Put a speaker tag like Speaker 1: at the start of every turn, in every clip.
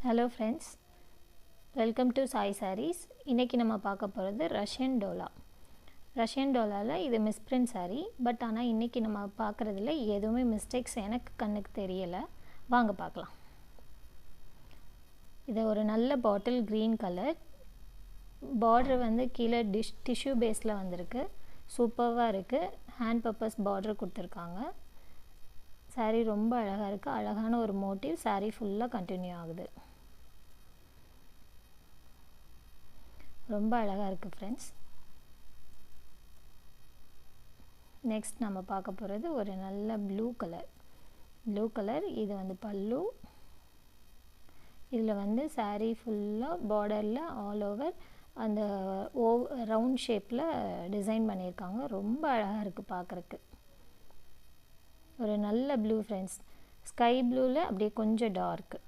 Speaker 1: Hello friends, welcome to Sai Sarees. இன்னைக்கு நம்ம பார்க்க போகிறது ரஷ்யன் டோலா. ரஷ்யன் டோலாவில் இது மிஸ்பிரிண்ட் சாரீ, பட் ஆனால் இன்றைக்கி நம்ம பார்க்குறதுல எதுவுமே மிஸ்டேக்ஸ் எனக்கு கண்ணுக்கு தெரியலை. வாங்க பார்க்கலாம். இது ஒரு நல்ல பாட்டில் க்ரீன் கலர், பார்டர் வந்து கீழே டிஷ்யூ பேஸில் வந்திருக்கு. சூப்பராக இருக்குது. ஹேண்ட் பர்பஸ் பார்டர் கொடுத்துருக்காங்க. சாரீ ரொம்ப அழகாக இருக்குது. அழகான ஒரு மோட்டிவ் சாரீ ஃபுல்லாக கண்டினியூ ஆகுது. ரொம்ப அழகாக இருக்குது ஃப்ரெண்ட்ஸ். நெக்ஸ்ட் நம்ம பார்க்க போகிறது ஒரு நல்ல ப்ளூ கலர். இது வந்து பல்லு. இதில் வந்து சாரீ ஃபுல்லாக பார்டரில் ஆல் ஓவர் அந்த ரவுண்ட் ஷேப்பில் டிசைன் பண்ணியிருக்காங்க. ரொம்ப அழகாக இருக்குது பார்க்குறக்கு. ஒரு நல்ல ப்ளூ ஃப்ரெண்ட்ஸ். ஸ்கை ப்ளூவில் அப்படியே கொஞ்சம் டார்க்கு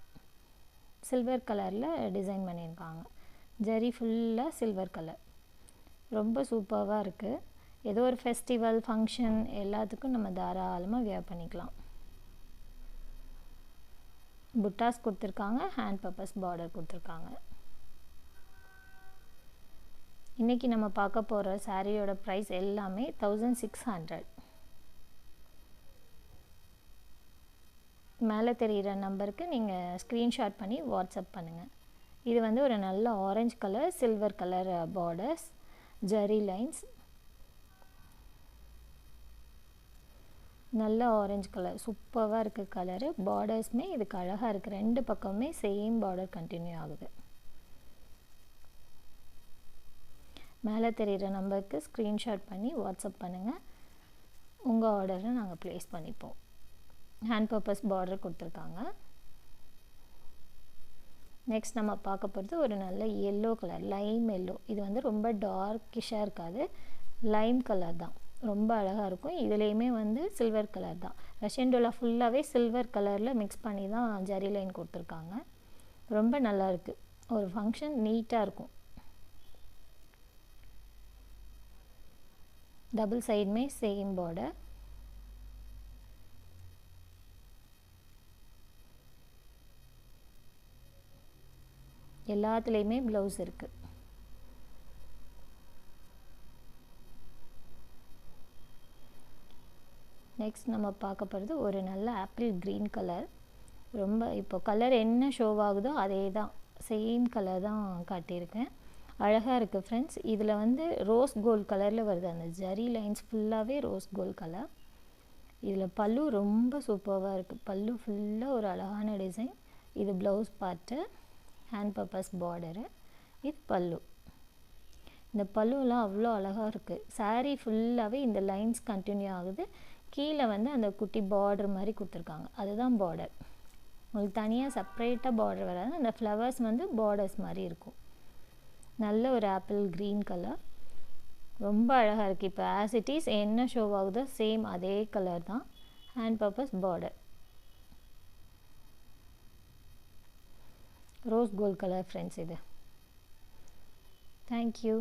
Speaker 1: சில்வர் கலரில் டிசைன் பண்ணியிருக்காங்க. ஜரி ஃபுல்லாக சில்வர் கலர். ரொம்ப சூப்பராக இருக்குது. ஏதோ ஒரு ஃபெஸ்டிவல் ஃபங்க்ஷன் எல்லாத்துக்கும் நம்ம தாராளமாக வியர் பண்ணிக்கலாம். புட்டாஸ் கொடுத்துருக்காங்க. ஹேண்ட் பர்பஸ் பார்டர் கொடுத்துருக்காங்க. இன்றைக்கி நம்ம பார்க்க போகிற சாரியோட ப்ரைஸ் எல்லாமே 1600. மேலே தெரிகிற நம்பருக்கு நீங்கள் ஸ்க்ரீன்ஷாட் பண்ணி வாட்ஸ்அப் பண்ணுங்கள். இது வந்து ஒரு நல்ல orange colour, silver colour borders, zari lines, நல்ல ஆரஞ்சு கலர் சூப்பராக இருக்குது கலரு. பார்டர்ஸுமே இதுக்கு அழகாக இருக்குது. ரெண்டு பக்கமுமே சேம் பார்டர் கண்டினியூ ஆகுது. மேலே தெரிகிற நம்பருக்கு ஸ்க்ரீன்ஷாட் பண்ணி வாட்ஸ்அப் பண்ணுங்கள். உங்கள் ஆர்டரை நாங்கள் ப்ளேஸ் பண்ணிப்போம். ஹேண்ட் பர்பஸ் பார்டர் கொடுத்துருக்காங்க. நெக்ஸ்ட் நம்ம பார்க்க போகிறது ஒரு நல்ல எல்லோ கலர், லைம் எல்லோ. இது வந்து ரொம்ப டார்க்கிஷாக இருக்காது, லைம் கலர் தான். ரொம்ப அழகாக இருக்கும். இதுலேயுமே வந்து சில்வர் கலர் தான். ரஷ்யன் டோலா ஃபுல்லாகவே சில்வர் கலரில் மிக்ஸ் பண்ணி தான் ஜரி லைன் கொடுத்துருக்காங்க. ரொம்ப நல்லா இருக்குது. ஒரு ஃபங்க்ஷன் நீட்டாக இருக்கும். டபுள் சைடுமே சேம் பார்டர். எல்லாத்துலேயுமே ப்ளவுஸ் இருக்குது. நெக்ஸ்ட் நம்ம பார்க்க போகிறது ஒரு நல்ல ஆப்பிள் க்ரீன் கலர். ரொம்ப இப்போ கலர் என்ன ஷோவ் ஆகுதோ அதே தான், சேம் கலர் தான் காட்டியிருக்கேன். அழகாக இருக்குது ஃப்ரெண்ட்ஸ். இதில் வந்து ரோஸ் கோல்ட் கலரில் வருது. அந்த ஜரி லைன்ஸ் ஃபுல்லாகவே ரோஸ் கோல்ட் கலர். இதில் பல்லு ரொம்ப சூப்பராக இருக்குது. பல்லு ஃபுல்லாக ஒரு அழகான டிசைன். இது blouse part, hand purpose border, இது பல்லு. இந்த பல்லுலாம் அவ்வளோ அழகாக இருக்குது. சாரீ ஃபுல்லாகவே இந்த லைன்ஸ் கண்டினியூ ஆகுது. கீழே வந்து அந்த குட்டி பார்டர் மாதிரி கொடுத்துருக்காங்க, அதுதான் பார்டர். உங்களுக்கு தனியாக செப்ரேட்டாக பார்டர் வராது. அந்த ஃப்ளவர்ஸ் வந்து பார்டர்ஸ் மாதிரி இருக்கும். நல்ல ஒரு ஆப்பிள் க்ரீன் கலர். ரொம்ப அழகாக இருக்குது. இப்போ ஆஸ் இட் இஸ் என்ன ஷோ ஆகுதோ சேம் அதே கலர் தான். Hand purpose border, rose gold colour friends. இது தேங்க்யூ.